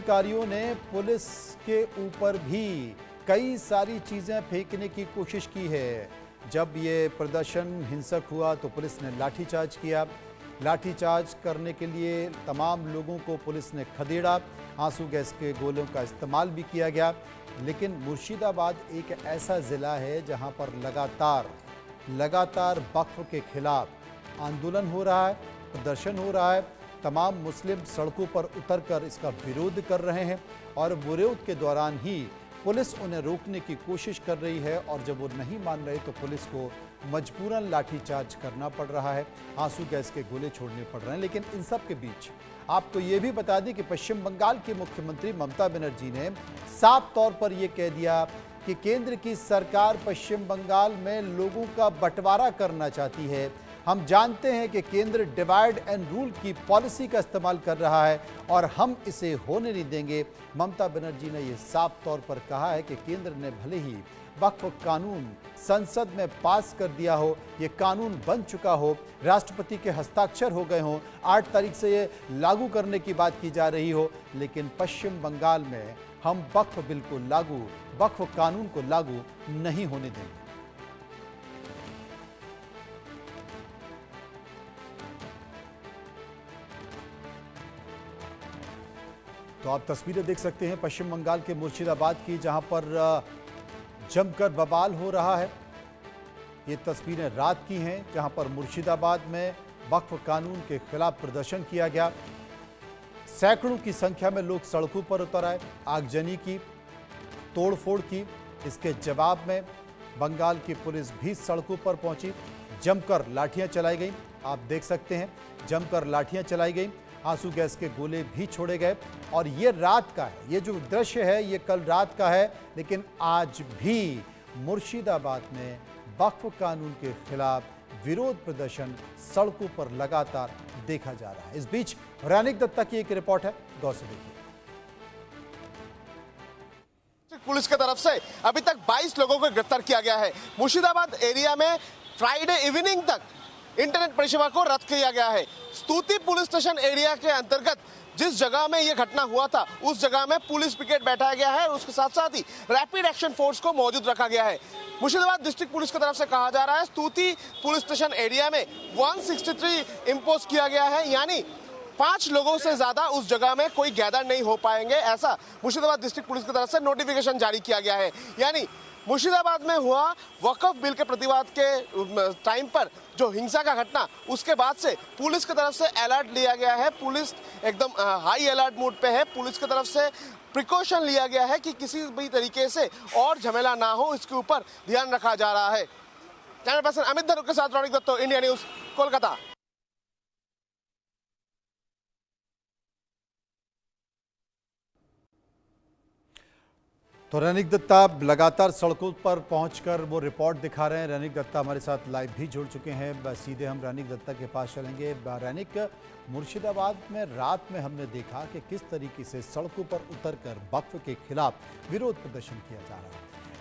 प्रदर्शनकारियों ने पुलिस के ऊपर भी कई सारी चीजें फेंकने की कोशिश की है। जब ये प्रदर्शन हिंसक हुआ तो पुलिस ने लाठीचार्ज किया। लाठीचार्ज करने के लिए तमाम लोगों को पुलिस ने खदेड़ा, आंसू गैस के गोलों का इस्तेमाल भी किया गया। लेकिन मुर्शिदाबाद एक ऐसा ज़िला है जहां पर लगातार वक्फ के खिलाफ आंदोलन हो रहा है, प्रदर्शन हो रहा है। तमाम मुस्लिम सड़कों पर उतरकर इसका विरोध कर रहे हैं और विरोध के दौरान ही पुलिस उन्हें रोकने की कोशिश कर रही है और जब वो नहीं मान रहे तो पुलिस को मजबूरन लाठीचार्ज करना पड़ रहा है, आंसू गैस के गोले छोड़ने पड़ रहे हैं। लेकिन इन सब के बीच आपको ये भी बता दें कि पश्चिम बंगाल के मुख्यमंत्री ममता बनर्जी ने साफ तौर पर यह कह दिया कि केंद्र की सरकार पश्चिम बंगाल में लोगों का बंटवारा करना चाहती है। हम जानते हैं कि केंद्र डिवाइड एंड रूल की पॉलिसी का इस्तेमाल कर रहा है और हम इसे होने नहीं देंगे। ममता बनर्जी ने यह साफ तौर पर कहा है कि केंद्र ने भले ही वक्फ कानून संसद में पास कर दिया हो, ये कानून बन चुका हो, राष्ट्रपति के हस्ताक्षर हो गए हों, 8 तारीख से ये लागू करने की बात की जा रही हो, लेकिन पश्चिम बंगाल में हम वक्फ बिल को वक्फ कानून को लागू नहीं होने देंगे। तो आप तस्वीरें देख सकते हैं पश्चिम बंगाल के मुर्शिदाबाद की, जहां पर जमकर बवाल हो रहा है। ये तस्वीरें रात की हैं जहां पर मुर्शिदाबाद में वक्फ कानून के खिलाफ प्रदर्शन किया गया। सैकड़ों की संख्या में लोग सड़कों पर उतर आए, आगजनी की, तोड़फोड़ की। इसके जवाब में बंगाल की पुलिस भी सड़कों पर पहुंची, जमकर लाठियां चलाई गई। आप देख सकते हैं जमकर लाठियां चलाई गई, आंसू गैस के गोले भी छोड़े गए। और ये रात का है, ये जो दृश्य है ये कल रात का है, लेकिन आज भी मुर्शिदाबाद में वक्फ कानून के खिलाफ विरोध प्रदर्शन सड़कों पर लगातार देखा जा रहा है। इस बीच रैनिक दत्ता की एक रिपोर्ट है, गौर से देखिए। पुलिस की तरफ से अभी तक 22 लोगों को गिरफ्तार किया गया है। मुर्शिदाबाद एरिया में फ्राइडे इवनिंग तक इंटरनेट परिषेवा को रद्द किया गया है। स्तुति पुलिस स्टेशन एरिया के अंतर्गत जिस जगह में यह घटना हुआ था उस जगह में पुलिस पिकेट बैठाया गया है, उसके साथ साथ ही रैपिड एक्शन फोर्स को मौजूद रखा गया है। मुर्शिदाबाद डिस्ट्रिक्ट पुलिस की तरफ से कहा जा रहा है स्तुति पुलिस स्टेशन एरिया में 163 इम्पोज किया गया है, यानी 5 लोगों से ज्यादा उस जगह में कोई गैदर नहीं हो पाएंगे, ऐसा मुर्शिदाबाद डिस्ट्रिक्ट पुलिस की तरफ से नोटिफिकेशन जारी किया गया है। यानी मुर्शिदाबाद में हुआ वक्फ बिल के प्रतिवाद के टाइम पर जो हिंसा का घटना, उसके बाद से पुलिस की तरफ से अलर्ट लिया गया है। पुलिस एकदम हाई अलर्ट मोड पे है। पुलिस की तरफ से प्रिकॉशन लिया गया है कि किसी भी तरीके से और झमेला ना हो, इसके ऊपर ध्यान रखा जा रहा है। कैमरा पर्सन अमित धनुक के साथ रौनिक दत्ता, इंडिया न्यूज, कोलकाता। तो रैनिक दत्ता लगातार सड़कों पर पहुंचकर वो रिपोर्ट दिखा रहे हैं। रैनिक दत्ता हमारे साथ लाइव भी जुड़ चुके हैं, सीधे हम रैनिक दत्ता के पास चलेंगे। रैनिक, मुर्शिदाबाद में रात में हमने देखा कि किस तरीके से सड़कों पर उतरकर वक्फ के खिलाफ विरोध प्रदर्शन किया जा रहा है,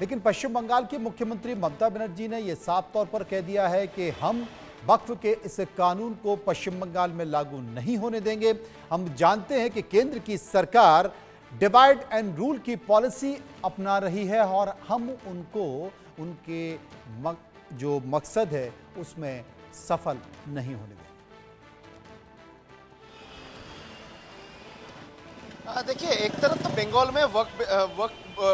लेकिन पश्चिम बंगाल की मुख्यमंत्री ममता बनर्जी ने यह साफ तौर पर कह दिया है कि हम वक्फ के इस कानून को पश्चिम बंगाल में लागू नहीं होने देंगे। हम जानते हैं कि केंद्र की सरकार डिवाइड एंड रूल की पॉलिसी अपना रही है और हम उनको उनके जो मकसद है उसमें सफल नहीं होने देंगे। देखिए, एक तरफ तो बंगाल में वक्फ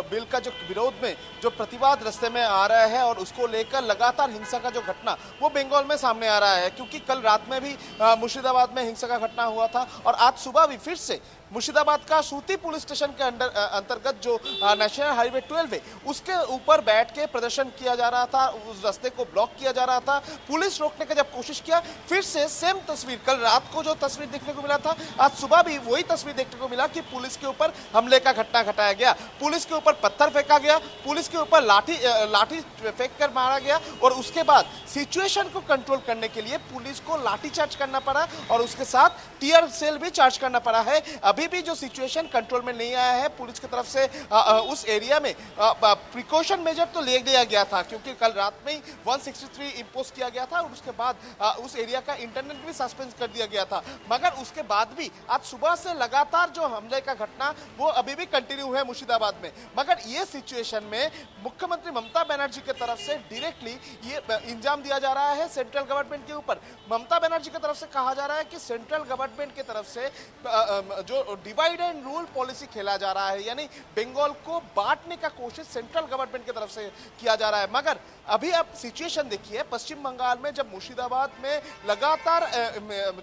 बिल का जो विरोध में जो प्रतिवाद रास्ते में आ रहा है और उसको लेकर लगातार हिंसा का जो घटना वो बंगाल में सामने आ रहा है, क्योंकि कल रात में भी मुर्शिदाबाद में हिंसा का घटना हुआ था और आज सुबह भी फिर से मुर्शिदाबाद का सूती पुलिस स्टेशन के अंतर्गत जो नेशनल हाईवे 12 है उसके ऊपर बैठ के प्रदर्शन किया जा रहा था, उस रास्ते को ब्लॉक किया जा रहा था। पुलिस रोकने का जब कोशिश किया, फिर से सेम तस्वीर, कल रात को जो तस्वीर देखने को मिला था, आज सुबह भी वही तस्वीर देखने को मिला कि पुलिस के ऊपर हमले का घटना घटाया गया। पुलिस के ऊपर पत्थर फेंका गया, पुलिस के ऊपर लाठी फेंक कर मारा गया और उसके बाद सिचुएशन को कंट्रोल करने के लिए पुलिस को लाठी चार्ज करना पड़ा और उसके साथ टीयर सेल भी चार्ज करना पड़ा है। अभी भी जो सिचुएशन कंट्रोल में नहीं आया है, पुलिस की तरफ से उस एरिया में प्रिकॉशन मेजर तो ले लिया गया था क्योंकि कल रात में ही 163 इंपोज किया गया था और उसके बाद उस एरिया का इंटरनेट भी सस्पेंड कर दिया गया था। मगर उसके बाद भी आज सुबह से लगातार जो हमले का घटना वो अभी भी कंटिन्यू है मुर्शिदाबाद में। मगर ये सिचुएशन में मुख्यमंत्री ममता बनर्जी की तरफ से डायरेक्टली ये इंजाम दिया जा रहा है सेंट्रल गवर्नमेंट के ऊपर। ममता बनर्जी की तरफ से कहा जा रहा है कि सेंट्रल गवर्नमेंट की तरफ से जो डिवाइड एंड रूल पॉलिसी खेला जा रहा है, यानी बंगाल को बांटने का कोशिश सेंट्रल गवर्नमेंट की तरफ से किया जा रहा है। मगर अभी आप सिचुएशन देखिए, पश्चिम बंगाल में जब मुर्शिदाबाद में लगातार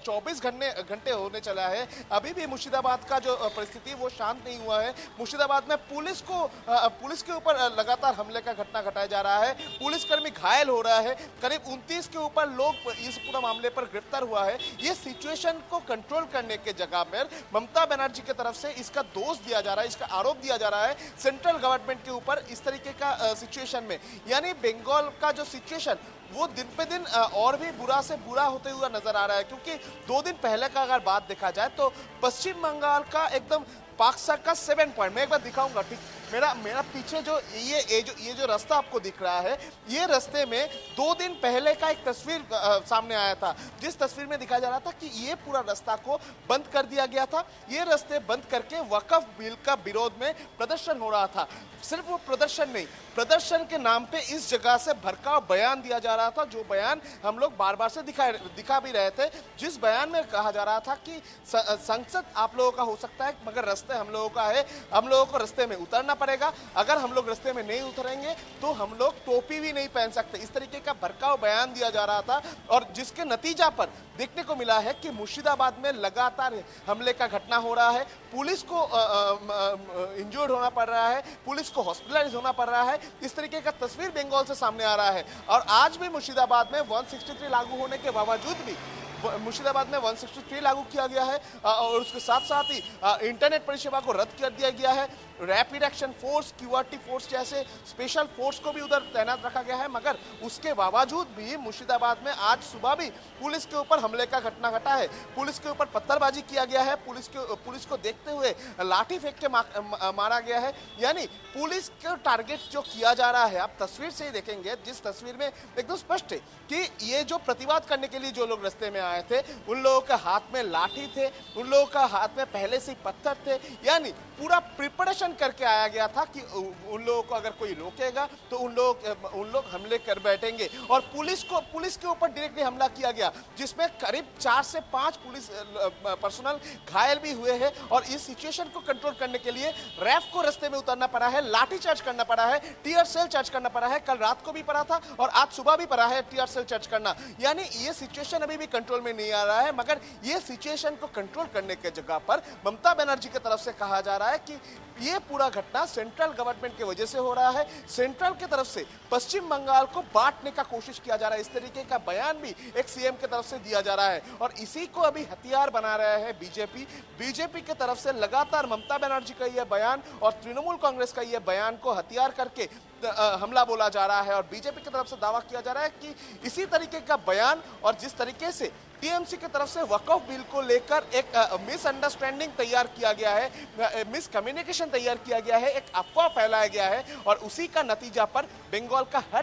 24 घंटे होने चला है, अभी भी मुर्शिदाबाद का जो परिस्थिति वो शांत नहीं हुआ है। मुर्शिदाबाद में पुलिस के ऊपर लगातार हमले का घटना घटाया जा रहा है, पुलिसकर्मी घायल हो रहा है, करीब 29 के ऊपर लोग इस पूरा मामले पर गिरफ्तार हुआ है। ये सिचुएशन को कंट्रोल करने के जगह पर ममता बनर्जी की तरफ से इसका दोष दिया जा रहा है, इसका आरोप दिया जा रहा है सेंट्रल गवर्नमेंट के ऊपर इस तरीके का सिचुएशन में। यानी बंगाल का जो सिचुएशन वो दिन पे दिन और भी बुरा से बुरा होते हुआ नजर आ रहा है क्योंकि 2 दिन पहले का अगर बात देखा जाए तो पश्चिम बंगाल का एकदम पाक सर्कस 7 पॉइंट, मैं एक बार दिखाऊंगा, ठीक, मेरा पीछे जो ये जो रास्ता आपको दिख रहा है, ये रास्ते में 2 दिन पहले का एक तस्वीर सामने आया था, जिस तस्वीर में दिखाया जा रहा था कि ये पूरा रास्ता को बंद कर दिया गया था। ये रास्ते बंद करके वक्फ बिल का विरोध में प्रदर्शन हो रहा था। सिर्फ वो प्रदर्शन नहीं, प्रदर्शन के नाम पे इस जगह से भड़काऊ बयान दिया जा रहा था, जो बयान हम लोग बार बार से दिखा भी रहे थे, जिस बयान में कहा जा रहा था कि संसद आप लोगों का हो सकता है मगर रास्ते हम लोगों का है, हम लोगों को रास्ते में उतरना पड़ेगा, अगर हम लोग रास्ते में नहीं उतरेंगे तो हम लोग टोपी भी नहीं पहन सकते। इस तरीके का भड़काऊ बयान दिया जा रहा था और जिसके नतीजा पर देखने को मिला है कि मुर्शिदाबाद में लगातार हमले का घटना हो रहा है, पुलिस को इंजर्ड होना पड़ रहा है, पुलिस को हॉस्पिटलाइज होना पड़ रहा है। इस तरीके का तस्वीर बंगाल से सामने आ रहा है और आज भी मुर्शिदाबाद में 163 लागू होने के बावजूद भी मुर्शिदाबाद में 163 लागू किया गया है और उसके साथ साथ ही इंटरनेट परिषेवा को रद्द कर दिया गया है। Rapid action force, QRT force जैसे स्पेशल फोर्स को भी उधर तैनात रखा गया है। मगर उसके बावजूद भी मुर्शिदाबाद में आज सुबह भी पुलिस के ऊपर हमले का घटना घटा है, पुलिस के ऊपर पत्थरबाजी किया गया है, पुलिस को देखते हुए लाठी फेंक के मारा गया है। यानी पुलिस को टारगेट जो किया जा रहा है, आप तस्वीर से ही देखेंगे, जिस तस्वीर में एकदम स्पष्ट है कि ये जो प्रतिवाद करने के लिए जो लोग रास्ते में आए थे, उन लोगों के हाथ में लाठी थे, उन लोगों का हाथ में पहले से ही पत्थर थे। यानी पूरा प्रिपरेशन करके आया गया था कि उन लोगों को अगर कोई रोकेगा तो उन लोग हमले कर बैठेंगे और पुलिस के ऊपर डायरेक्टली हमला किया गया, जिसमें करीब 4 से 5 पुलिस पर्सनल घायल भी हुए हैं। और इस सिचुएशन को कंट्रोल करने के लिए रैफ को रास्ते में उतरना पड़ा है, लाठी चार्ज करना पड़ा है, टीयर सेल चार्ज करना पड़ा है। कल रात को भी पड़ा था और आज सुबह भी पड़ा है टीयर सेल चार्ज करना। यानी ये सिचुएशन अभी भी कंट्रोल में नहीं आ रहा है। मगर ये सिचुएशन को कंट्रोल करने के जगह पर ममता बनर्जी की तरफ से कहा जा रहा है कि ये पूरा घटना सेंट्रल गवर्नमेंट की वजह से हो रहा है, सेंट्रल की तरफ से पश्चिम बंगाल को बांटने का कोशिश किया जा रहा है। इस तरीके का बयान भी एक सीएम की तरफ से दिया जा रहा है और इसी को अभी हथियार बना रहा है बीजेपी की तरफ से लगातार ममता बनर्जी का यह बयान और तृणमूल कांग्रेस का यह बयान को हथियार करके हमला बोला जा रहा है। और बीजेपी की तरफ से दावा किया जा रहा है कि इसी तरीके का बयान और जिस तरीके से टीएमसी की तरफ से वक्फ बिल को लेकर एक मिसअंडरस्टैंडिंग तैयार किया गया है, मिसकम्युनिकेशन तैयार किया गया है, एक अफवाह फैलाया गया है और उसी का नतीजा पर बंगाल का हर एक